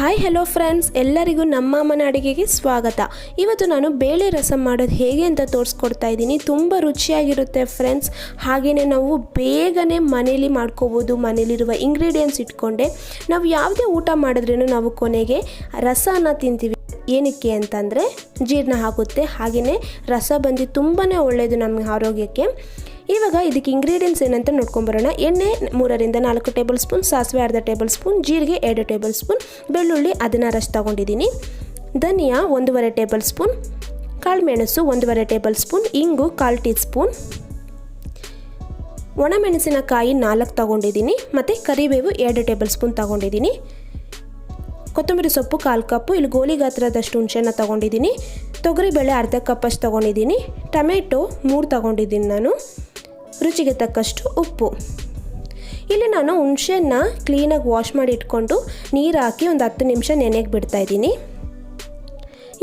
Hi hello friends, ಎಲ್ಲರಿಗೂ ನಮ್ಮ ಅಮ್ಮನ ಅಡುಗೆಗೆ ಸ್ವಾಗತ. ಇವತ್ತು ನಾನು ಬೇಳೆ ರಸಂ ಮಾಡೋದು ಹೇಗೆ ಅಂತ ತೋರಿಸ್ಕೊಡ್ತಾ ಇದ್ದೀನಿ. ತುಂಬ ರುಚಿಯಾಗಿರುತ್ತೆ ಫ್ರೆಂಡ್ಸ್. ಹಾಗೆಯೇ ನಾವು ಬೇಗನೆ ಮನೇಲಿ ಮಾಡ್ಕೋಬೋದು. ಮನೇಲಿರುವ ಇಂಗ್ರೀಡಿಯೆಂಟ್ಸ್ ಇಟ್ಕೊಂಡೆ ನಾವು ಯಾವುದೇ ಊಟ ಮಾಡಿದ್ರೂ ನಾವು ಕೊನೆಗೆ ರಸನ ತಿಂತೀವಿ. ಏನಕ್ಕೆ ಅಂತಂದರೆ ಜೀರ್ಣ ಆಗುತ್ತೆ. ಹಾಗೆಯೇ ರಸ ಬಂದು ತುಂಬಾ ಒಳ್ಳೆಯದು ನಮ್ಮ ಆರೋಗ್ಯಕ್ಕೆ. ಇವಾಗ ಇದಕ್ಕೆ ಇಂಗ್ರೀಡಿಯೆಂಟ್ಸ್ ಏನಂತ ನೋಡ್ಕೊಂಬರೋಣ. ಎಣ್ಣೆ 3 ರಿಂದ 4 ಟೇಬಲ್ ಸ್ಪೂನ್, ಸಾಸಿವೆ ಅರ್ಧ ಟೇಬಲ್ ಸ್ಪೂನ್, ಜೀರಿಗೆ 2 ಟೇಬಲ್ ಸ್ಪೂನ್, ಬೆಳ್ಳುಳ್ಳಿ 16 ತೊಗೊಂಡಿದ್ದೀನಿ, ಧನಿಯಾ 1.5 ಟೇಬಲ್ ಸ್ಪೂನ್, ಕಾಳುಮೆಣಸು 1.5 ಟೇಬಲ್ ಸ್ಪೂನ್, ಇಂಗು 1/4 ಟೀ ಸ್ಪೂನ್, ಒಣಮೆಣಸಿನಕಾಯಿ 4 ತೊಗೊಂಡಿದ್ದೀನಿ, ಮತ್ತು ಕರಿಬೇವು 2 ಟೇಬಲ್ ಸ್ಪೂನ್ ತೊಗೊಂಡಿದ್ದೀನಿ, ಕೊತ್ತಂಬರಿ ಸೊಪ್ಪು 1/4 ಕಪ್ಪು, ಇಲ್ಲಿ ಗೋಲಿ ಗಾತ್ರದಷ್ಟು ಹುಣಸೆಹಣ್ಣು ತೊಗೊಂಡಿದ್ದೀನಿ, ತೊಗರಿಬೇಳೆ ಅರ್ಧ ಕಪ್ಪಷ್ಟು ತೊಗೊಂಡಿದ್ದೀನಿ, ಟೊಮೆಟೊ 3 ತೊಗೊಂಡಿದ್ದೀನಿ ನಾನು, ರುಚಿಗೆ ತಕ್ಕಷ್ಟು ಉಪ್ಪು. ಇಲ್ಲಿ ನಾನು ಹುಣಸೆಹಣ್ಣ ಕ್ಲೀನಾಗಿ ವಾಶ್ ಮಾಡಿ ಇಟ್ಕೊಂಡು ನೀರು ಹಾಕಿ ಒಂದು 10 ನಿಮಿಷ ನೆನೆಗೆ ಬಿಡ್ತಾಯಿದ್ದೀನಿ.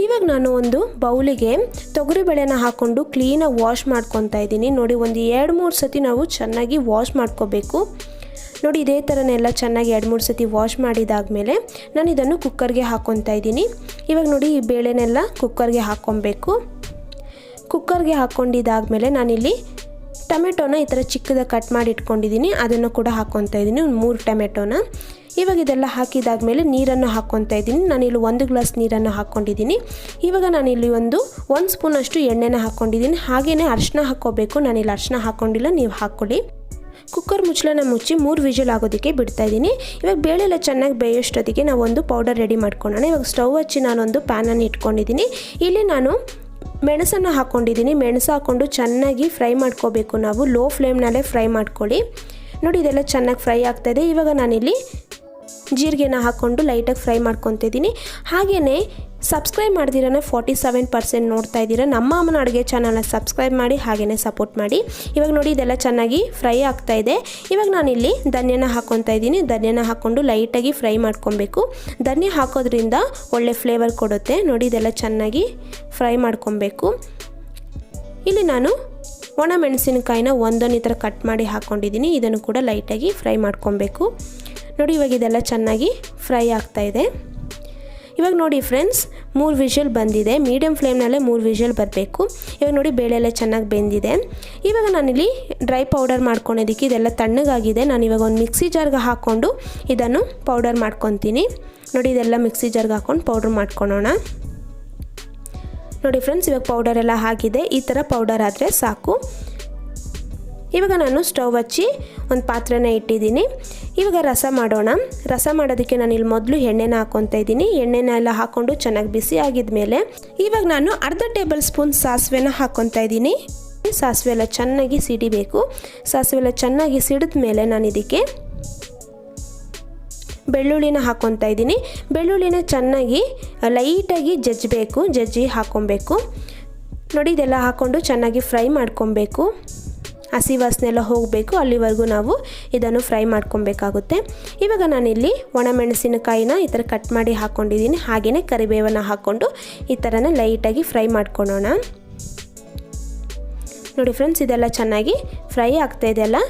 ಇವಾಗ ನಾನು ಒಂದು ಬೌಲಿಗೆ ತೊಗರಿಬೇಳೆನ ಹಾಕ್ಕೊಂಡು ಕ್ಲೀನಾಗಿ ವಾಶ್ ಮಾಡ್ಕೊತಾ ಇದ್ದೀನಿ. ನೋಡಿ, ಒಂದು 2-3 ಸತಿ ನಾವು ಚೆನ್ನಾಗಿ ವಾಶ್ ಮಾಡ್ಕೋಬೇಕು. ನೋಡಿ, ಇದೇ ಥರನೆಲ್ಲ ಚೆನ್ನಾಗಿ 2-3 ಸತಿ ವಾಶ್ ಮಾಡಿದಾದಮೇಲೆ ನಾನು ಇದನ್ನು ಕುಕ್ಕರ್ಗೆ ಹಾಕ್ಕೊತಾ ಇದ್ದೀನಿ. ಇವಾಗ ನೋಡಿ, ಈ ಬೇಳೆನೆಲ್ಲ ಕುಕ್ಕರ್ಗೆ ಹಾಕ್ಕೊಬೇಕು. ಕುಕ್ಕರ್ಗೆ ಹಾಕ್ಕೊಂಡಿದ್ದಾದಮೇಲೆ ನಾನಿಲ್ಲಿ ಟೊಮೆಟೊನ ಈ ಥರ ಚಿಕ್ಕದಾಗಿ ಕಟ್ ಮಾಡಿ ಇಟ್ಕೊಂಡಿದ್ದೀನಿ, ಅದನ್ನು ಕೂಡ ಹಾಕ್ಕೊತಾ ಇದ್ದೀನಿ, ಒಂದು 3 ಟೊಮೆಟೊನ. ಇವಾಗ ಇದೆಲ್ಲ ಹಾಕಿದಾದಮೇಲೆ ನೀರನ್ನು ಹಾಕ್ಕೊತಾ ಇದ್ದೀನಿ. ನಾನಿಲ್ಲಿ 1 ಗ್ಲಾಸ್ ನೀರನ್ನು ಹಾಕ್ಕೊಂಡಿದ್ದೀನಿ. ಇವಾಗ ನಾನಿಲ್ಲಿ 1 ಸ್ಪೂನಷ್ಟು ಎಣ್ಣೆನ ಹಾಕ್ಕೊಂಡಿದ್ದೀನಿ. ಹಾಗೆಯೇ ಅರಿಶಿನ ಹಾಕ್ಕೋಬೇಕು. ನಾನಿಲ್ಲಿ ಅರಿಶಿನ ಹಾಕ್ಕೊಂಡಿಲ್ಲ, ನೀವು ಹಾಕ್ಕೊಳ್ಳಿ. ಕುಕ್ಕರ್ ಮುಚ್ಚಳನ ಮುಚ್ಚಿ 3 ವಿಜಿಲ್ ಆಗೋದಕ್ಕೆ ಬಿಡ್ತಾಯಿದ್ದೀನಿ. ಇವಾಗ ಬೇಳೆ ಎಲ್ಲ ಚೆನ್ನಾಗಿ ಬೇಯೋಷ್ಟೊತ್ತಿಗೆ ನಾವು ಒಂದು ಪೌಡರ್ ರೆಡಿ ಮಾಡ್ಕೊಳ್ಳೋಣ. ಇವಾಗ ಸ್ಟವ್ ಹಚ್ಚಿ ನಾನೊಂದು ಪ್ಯಾನನ್ನು ಇಟ್ಕೊಂಡಿದ್ದೀನಿ. ಇಲ್ಲಿ ನಾನು ಮೆಣಸನ್ನು ಹಾಕ್ಕೊಂಡಿದ್ದೀನಿ. ಮೆಣಸು ಹಾಕ್ಕೊಂಡು ಚೆನ್ನಾಗಿ ಫ್ರೈ ಮಾಡ್ಕೋಬೇಕು. ನಾವು ಲೋ ಫ್ಲೇಮ್ನಲ್ಲೇ ಫ್ರೈ ಮಾಡ್ಕೊಳ್ಳಿ. ನೋಡಿ, ಇದೆಲ್ಲ ಚೆನ್ನಾಗಿ ಫ್ರೈ ಆಗ್ತಾಯಿದೆ. ಇವಾಗ ನಾನಿಲ್ಲಿ ಜೀರಿಗೆನ ಹಾಕ್ಕೊಂಡು ಲೈಟಾಗಿ ಫ್ರೈ ಮಾಡ್ಕೊತಿದ್ದೀನಿ. ಹಾಗೆಯೇ ಸಬ್ಸ್ಕ್ರೈಬ್ ಮಾಡ್ದಿರೇ 47% ನೋಡ್ತಾ ಇದ್ದೀರಾ. ನಮ್ಮ ಅಮ್ಮನ ಅಡುಗೆ ಚಾನಲ್ನ ಸಬ್ಸ್ಕ್ರೈಬ್ ಮಾಡಿ, ಹಾಗೆಯೇ ಸಪೋರ್ಟ್ ಮಾಡಿ. ಇವಾಗ ನೋಡಿ, ಇದೆಲ್ಲ ಚೆನ್ನಾಗಿ ಫ್ರೈ ಆಗ್ತಾಯಿದೆ. ಇವಾಗ ನಾನಿಲ್ಲಿ ಧನಿಯಾನ ಹಾಕ್ಕೊತಾ ಇದ್ದೀನಿ. ಧನಿಯಾನ ಹಾಕ್ಕೊಂಡು ಲೈಟಾಗಿ ಫ್ರೈ ಮಾಡ್ಕೊಬೇಕು. ಧನಿಯಾ ಹಾಕೋದ್ರಿಂದ ಒಳ್ಳೆ ಫ್ಲೇವರ್ ಕೊಡುತ್ತೆ. ನೋಡಿ, ಇದೆಲ್ಲ ಚೆನ್ನಾಗಿ ಫ್ರೈ ಮಾಡ್ಕೊಬೇಕು. ಇಲ್ಲಿ ನಾನು ಒಣ ಮೆಣಸಿನಕಾಯಿನ ಒಂದೊಂದು ಈ ಥರ ಕಟ್ ಮಾಡಿ ಹಾಕ್ಕೊಂಡಿದ್ದೀನಿ. ಇದನ್ನು ಕೂಡ ಲೈಟಾಗಿ ಫ್ರೈ ಮಾಡ್ಕೊಬೇಕು. ನೋಡಿ, ಇವಾಗ ಇದೆಲ್ಲ ಚೆನ್ನಾಗಿ ಫ್ರೈ ಆಗ್ತಾಯಿದೆ. ಇವಾಗ ನೋಡಿ ಫ್ರೆಂಡ್ಸ್, 3 ವಿಷಲ್ ಬಂದಿದೆ. ಮೀಡಿಯಮ್ ಫ್ಲೇಮ್ನಲ್ಲೇ 3 ವಿಷಲ್ ಬರಬೇಕು. ಇವಾಗ ನೋಡಿ, ಬೇಳೆ ಎಲ್ಲ ಚೆನ್ನಾಗಿ ಬೆಂದಿದೆ. ಇವಾಗ ನಾನಿಲ್ಲಿ ಡ್ರೈ ಪೌಡರ್ ಮಾಡ್ಕೊಳೋದಕ್ಕೆ ಇದೆಲ್ಲ ತಣ್ಣಗಾಗಿದೆ. ನಾನು ಇವಾಗ ಒಂದು ಮಿಕ್ಸಿ ಜಾರ್ಗೆ ಹಾಕ್ಕೊಂಡು ಇದನ್ನು ಪೌಡರ್ ಮಾಡ್ಕೊತೀನಿ. ನೋಡಿ, ಇದೆಲ್ಲ ಮಿಕ್ಸಿ ಜಾರ್ಗೆ ಹಾಕ್ಕೊಂಡು ಪೌಡ್ರ್ ಮಾಡ್ಕೊಳೋಣ. ನೋಡಿ ಫ್ರೆಂಡ್ಸ್, ಇವಾಗ ಪೌಡರ್ ಎಲ್ಲ ಆಗಿದೆ. ಈ ಥರ ಪೌಡರ್ ಆದರೆ ಸಾಕು. ಇವಾಗ ನಾನು ಸ್ಟವ್ ಹಚ್ಚಿ ಒಂದು ಪಾತ್ರೆನ ಇಟ್ಟಿದ್ದೀನಿ. ಇವಾಗ ರಸ ಮಾಡೋಣ. ರಸ ಮಾಡೋದಕ್ಕೆ ನಾನು ಇಲ್ಲಿ ಮೊದಲು ಎಣ್ಣೆನ ಹಾಕ್ಕೊತಾ ಇದ್ದೀನಿ. ಎಣ್ಣೆನ ಎಲ್ಲ ಹಾಕ್ಕೊಂಡು ಚೆನ್ನಾಗಿ ಬಿಸಿ ಆಗಿದ್ಮೇಲೆ ಇವಾಗ ನಾನು ಅರ್ಧ ಟೇಬಲ್ ಸ್ಪೂನ್ ಸಾಸಿವೆನ ಹಾಕ್ಕೊತಾ ಇದ್ದೀನಿ. ಸಾಸಿವೆ ಎಲ್ಲ ಚೆನ್ನಾಗಿ ಸಿಡಿಬೇಕು. ಸಾಸಿವೆ ಎಲ್ಲ ಚೆನ್ನಾಗಿ ಸಿಡಿದ ಮೇಲೆ ನಾನು ಇದಕ್ಕೆ ಬೆಳ್ಳುಳ್ಳಿನ ಹಾಕ್ಕೊತಾ ಇದ್ದೀನಿ. ಬೆಳ್ಳುಳ್ಳಿನ ಚೆನ್ನಾಗಿ ಲೈಟಾಗಿ ಜಜ್ಜಿ ಹಾಕ್ಕೊಬೇಕು. ನೋಡಿ, ಇದೆಲ್ಲ ಹಾಕ್ಕೊಂಡು ಚೆನ್ನಾಗಿ ಫ್ರೈ ಮಾಡ್ಕೊಬೇಕು. ಹಸಿ ವಾಸನೆ ಎಲ್ಲ ಹೋಗಬೇಕು, ಅಲ್ಲಿವರೆಗೂ ನಾವು ಇದನ್ನು ಫ್ರೈ ಮಾಡ್ಕೊಬೇಕಾಗುತ್ತೆ. ಇವಾಗ ನಾನಿಲ್ಲಿ ಒಣಮೆಣಸಿನಕಾಯಿನ ಈ ಥರ ಕಟ್ ಮಾಡಿ ಹಾಕ್ಕೊಂಡಿದ್ದೀನಿ. ಹಾಗೆಯೇ ಕರಿಬೇವನ್ನು ಹಾಕ್ಕೊಂಡು ಈ ಥರನೇ ಲೈಟಾಗಿ ಫ್ರೈ ಮಾಡ್ಕೊಳ್ಳೋಣ. ನೋಡಿ ಫ್ರೆಂಡ್ಸ್, ಇದೆಲ್ಲ ಚೆನ್ನಾಗಿ ಫ್ರೈ ಆಗ್ತಾಯಿದೆಯಲ್ಲ.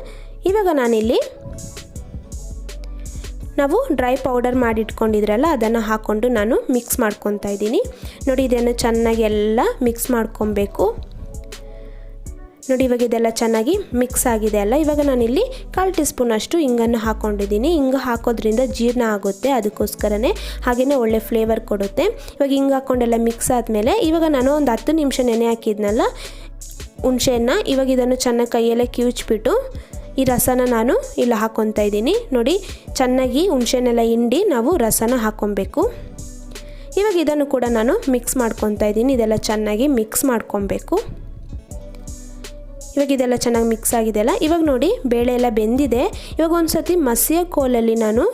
ಇವಾಗ ನಾನಿಲ್ಲಿ ನಾವು ಡ್ರೈ ಪೌಡರ್ ಮಾಡಿ ಇಟ್ಕೊಂಡಿದ್ರಲ್ಲ, ಅದನ್ನು ಹಾಕ್ಕೊಂಡು ನಾನು ಮಿಕ್ಸ್ ಮಾಡ್ಕೊತಾ ಇದ್ದೀನಿ. ನೋಡಿ, ಇದನ್ನು ಚೆನ್ನಾಗಿ ಎಲ್ಲ ಮಿಕ್ಸ್ ಮಾಡ್ಕೊಬೇಕು. ನೋಡಿ, ಇವಾಗ ಇದೆಲ್ಲ ಚೆನ್ನಾಗಿ ಮಿಕ್ಸ್ ಆಗಿದೆ ಅಲ್ಲ. ಇವಾಗ ನಾನಿಲ್ಲಿ 1/4 ಟೀ ಸ್ಪೂನಷ್ಟು ಇಂಗನ್ನು ಹಾಕ್ಕೊಂಡಿದ್ದೀನಿ. ಇಂಗು ಹಾಕೋದ್ರಿಂದ ಜೀರ್ಣ ಆಗುತ್ತೆ, ಅದಕ್ಕೋಸ್ಕರನೇ. ಹಾಗೆಯೇ ಒಳ್ಳೆ ಫ್ಲೇವರ್ ಕೊಡುತ್ತೆ. ಇವಾಗ ಹಿಂಗೆ ಹಾಕ್ಕೊಂಡೆಲ್ಲ ಮಿಕ್ಸ್ ಆದಮೇಲೆ ಇವಾಗ ನಾನು ಒಂದು 10 ನಿಮಿಷ ನೆನೆ ಹಾಕಿದ್ನಲ್ಲ ಹುಣಸೆಹಣ್ಣ, ಇವಾಗ ಇದನ್ನು ಚೆನ್ನಾಗಿ ಕೈಯಲ್ಲೇ ಕಿವುಚ್ಬಿಟ್ಟು ಈ ರಸನ ನಾನು ಇಲ್ಲಿ ಹಾಕ್ಕೊತಾ ಇದ್ದೀನಿ. ನೋಡಿ, ಚೆನ್ನಾಗಿ ಹುಣಸೆಹಣ್ಣೆಲ್ಲ ಹಿಂಡಿ ನಾವು ರಸನ ಹಾಕ್ಕೊಬೇಕು. ಇವಾಗ ಇದನ್ನು ಕೂಡ ನಾನು ಮಿಕ್ಸ್ ಮಾಡ್ಕೊತಾ ಇದ್ದೀನಿ. ಇದೆಲ್ಲ ಚೆನ್ನಾಗಿ ಮಿಕ್ಸ್ ಮಾಡ್ಕೊಬೇಕು. ಇವಾಗ ಇದೆಲ್ಲ ಚೆನ್ನಾಗಿ ಮಿಕ್ಸ್ ಆಗಿದೆಯಲ್ಲ. ಇವಾಗ ನೋಡಿ, ಬೇಳೆ ಎಲ್ಲ ಬೆಂದಿದೆ. ಇವಾಗ ಒಂದು ಸತಿ ಮಸಿಯ ಕೋಲಲ್ಲಿ ನಾನು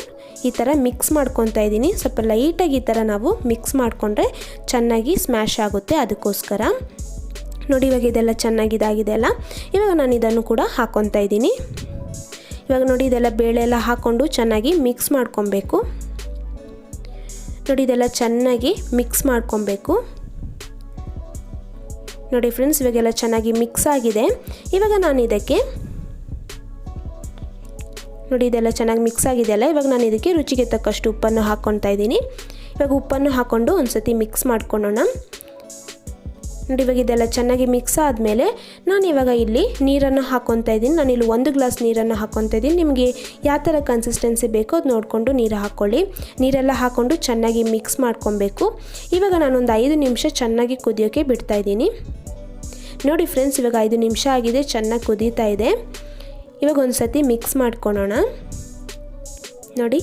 ಈ ಥರ ಮಿಕ್ಸ್ ಮಾಡ್ಕೊತಾ ಇದ್ದೀನಿ. ಸ್ವಲ್ಪ ಲೈಟಾಗಿ ಈ ಥರ ನಾವು ಮಿಕ್ಸ್ ಮಾಡಿಕೊಂಡ್ರೆ ಚೆನ್ನಾಗಿ ಸ್ಮ್ಯಾಶ್ ಆಗುತ್ತೆ, ಅದಕ್ಕೋಸ್ಕರ. ನೋಡಿ, ಇವಾಗ ಇದೆಲ್ಲ ಚೆನ್ನಾಗಿದಾಗಿದೆ ಅಲ್ಲ. ಇವಾಗ ನಾನು ಇದನ್ನು ಕೂಡ ಹಾಕ್ಕೊತಾ ಇದ್ದೀನಿ. ಇವಾಗ ನೋಡಿ, ಇದೆಲ್ಲ ಬೇಳೆ ಎಲ್ಲ ಹಾಕ್ಕೊಂಡು ಚೆನ್ನಾಗಿ ಮಿಕ್ಸ್ ಮಾಡ್ಕೊಬೇಕು. ನೋಡಿ, ಇದೆಲ್ಲ ಚೆನ್ನಾಗಿ ಮಿಕ್ಸ್ ಮಾಡ್ಕೊಬೇಕು. ನೋಡಿ ಫ್ರೆಂಡ್ಸ್, ಇವಾಗೆಲ್ಲ ಚೆನ್ನಾಗಿ ಮಿಕ್ಸ್ ಆಗಿದೆ. ಇವಾಗ ನಾನು ಇದಕ್ಕೆ ನೋಡಿ ಇದೆಲ್ಲ ಚೆನ್ನಾಗಿ ಮಿಕ್ಸ್ ಆಗಿದೆಯಲ್ಲ. ಇವಾಗ ನಾನು ಇದಕ್ಕೆ ರುಚಿಗೆ ತಕ್ಕಷ್ಟು ಉಪ್ಪನ್ನು ಹಾಕ್ಕೊಳ್ತಾ ಇದ್ದೀನಿ. ಇವಾಗ ಉಪ್ಪನ್ನು ಹಾಕ್ಕೊಂಡು ಒಂದು ಸತಿ ಮಿಕ್ಸ್ ಮಾಡ್ಕೊಳ್ಳೋಣ. ನೋಡಿ ಇವಾಗ ಇದೆಲ್ಲ ಚೆನ್ನಾಗಿ ಮಿಕ್ಸ್ ಆದಮೇಲೆ ನಾನು ಇವಾಗ ಇಲ್ಲಿ ನೀರನ್ನು ಹಾಕ್ಕೊತಾ ಇದ್ದೀನಿ. ನಾನಿಲ್ಲಿ 1 ಗ್ಲಾಸ್ ನೀರನ್ನು ಹಾಕ್ಕೊತಾ ಇದ್ದೀನಿ. ನಿಮಗೆ ಯಾವ ಥರ ಕನ್ಸಿಸ್ಟೆನ್ಸಿ ಬೇಕೋ ಅದು ನೋಡಿಕೊಂಡು ನೀರು ಹಾಕ್ಕೊಳ್ಳಿ. ನೀರೆಲ್ಲ ಹಾಕ್ಕೊಂಡು ಚೆನ್ನಾಗಿ ಮಿಕ್ಸ್ ಮಾಡ್ಕೊಬೇಕು. ಇವಾಗ ನಾನೊಂದು 5 ನಿಮಿಷ ಚೆನ್ನಾಗಿ ಕುದಿಯೋಕ್ಕೆ ಬಿಡ್ತಾ ಇದ್ದೀನಿ. ನೋಡಿ ಫ್ರೆಂಡ್ಸ್, ಇವಾಗ 5 ನಿಮಿಷ ಆಗಿದೆ, ಚೆನ್ನಾಗಿ ಕುದೀತಾ ಇದೆ. ಇವಾಗ ಒಂದು ಸತಿ ಮಿಕ್ಸ್ ಮಾಡ್ಕೊಳ್ಳೋಣ. ನೋಡಿ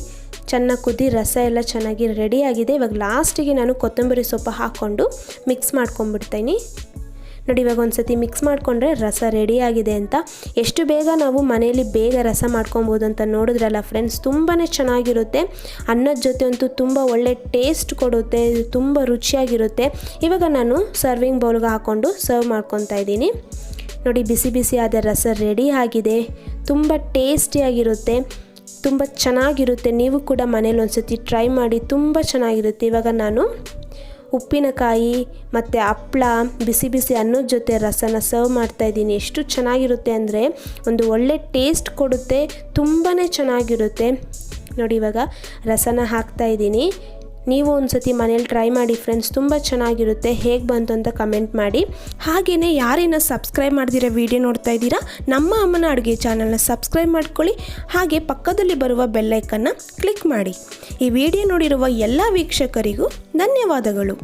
ಚೆನ್ನಾಗಿ ಕುದಿ ರಸ ಎಲ್ಲ ಚೆನ್ನಾಗಿ ರೆಡಿ ಆಗಿದೆ. ಇವಾಗ ಲಾಸ್ಟಿಗೆ ನಾನು ಕೊತ್ತಂಬರಿ ಸೊಪ್ಪು ಹಾಕ್ಕೊಂಡು ಮಿಕ್ಸ್ ಮಾಡ್ಕೊಂಡ್ಬಿಡ್ತೀನಿ. ನೋಡಿ ಇವಾಗ ಒಂದು ಸತಿ ಮಿಕ್ಸ್ ಮಾಡಿಕೊಂಡ್ರೆ ರಸ ರೆಡಿ ಆಗಿದೆ ಅಂತ. ಎಷ್ಟು ಬೇಗ ನಾವು ಮನೆಯಲ್ಲಿ ಬೇಗ ರಸ ಮಾಡ್ಕೊಬೋದು ಅಂತ ನೋಡಿದ್ರಲ್ಲ ಫ್ರೆಂಡ್ಸ್, ತುಂಬಾ ಚೆನ್ನಾಗಿರುತ್ತೆ. ಅನ್ನದ ಜೊತೆ ಅಂತೂ ತುಂಬ ಒಳ್ಳೆ ಟೇಸ್ಟ್ ಕೊಡುತ್ತೆ, ತುಂಬ ರುಚಿಯಾಗಿರುತ್ತೆ. ಇವಾಗ ನಾನು ಸರ್ವಿಂಗ್ ಬೌಲ್ಗೆ ಹಾಕ್ಕೊಂಡು ಸರ್ವ್ ಮಾಡ್ಕೊತಾ ಇದ್ದೀನಿ. ನೋಡಿ ಬಿಸಿ ಬಿಸಿ ಆದ ರಸ ರೆಡಿ ಆಗಿದೆ. ತುಂಬ ಟೇಸ್ಟಿಯಾಗಿರುತ್ತೆ, ತುಂಬ ಚೆನ್ನಾಗಿರುತ್ತೆ. ನೀವು ಕೂಡ ಮನೇಲಿ ಒಂದು ಸತಿ ಟ್ರೈ ಮಾಡಿ, ತುಂಬ ಚೆನ್ನಾಗಿರುತ್ತೆ. ಇವಾಗ ನಾನು ಉಪ್ಪಿನಕಾಯಿ ಮತ್ತು ಹಪ್ಪಳ ಬಿಸಿ ಬಿಸಿ ಅನ್ನದ ಜೊತೆ ರಸನ ಸರ್ವ್ ಮಾಡ್ತಾಯಿದ್ದೀನಿ. ಎಷ್ಟು ಚೆನ್ನಾಗಿರುತ್ತೆ ಅಂದರೆ ಒಂದು ಒಳ್ಳೆ ಟೇಸ್ಟ್ ಕೊಡುತ್ತೆ, ತುಂಬಾ ಚೆನ್ನಾಗಿರುತ್ತೆ. ನೋಡಿ ಇವಾಗ ರಸನ ಹಾಕ್ತಾಯಿದ್ದೀನಿ. ನೀವು ಒಂದು ಸತಿ ಮನೇಲಿ ಟ್ರೈ ಮಾಡಿ ಫ್ರೆಂಡ್ಸ್, ತುಂಬ ಚೆನ್ನಾಗಿರುತ್ತೆ. ಹೇಗೆ ಬಂತು ಅಂತ ಕಮೆಂಟ್ ಮಾಡಿ. ಹಾಗೆಯೇ ಯಾರೇನ ಸಬ್ಸ್ಕ್ರೈಬ್ ಮಾಡ್ದಿರೋ ವಿಡಿಯೋ ನೋಡ್ತಾ ಇದ್ದೀರಾ, ನಮ್ಮ ಅಮ್ಮನ ಅಡುಗೆ ಚಾನಲ್ನ ಸಬ್ಸ್ಕ್ರೈಬ್ ಮಾಡ್ಕೊಳ್ಳಿ. ಹಾಗೆ ಪಕ್ಕದಲ್ಲಿ ಬರುವ ಬೆಲ್ ಐಕನ್ನ ಕ್ಲಿಕ್ ಮಾಡಿ. ಈ ವಿಡಿಯೋ ನೋಡಿರುವ ಎಲ್ಲ ವೀಕ್ಷಕರಿಗೂ ಧನ್ಯವಾದಗಳು.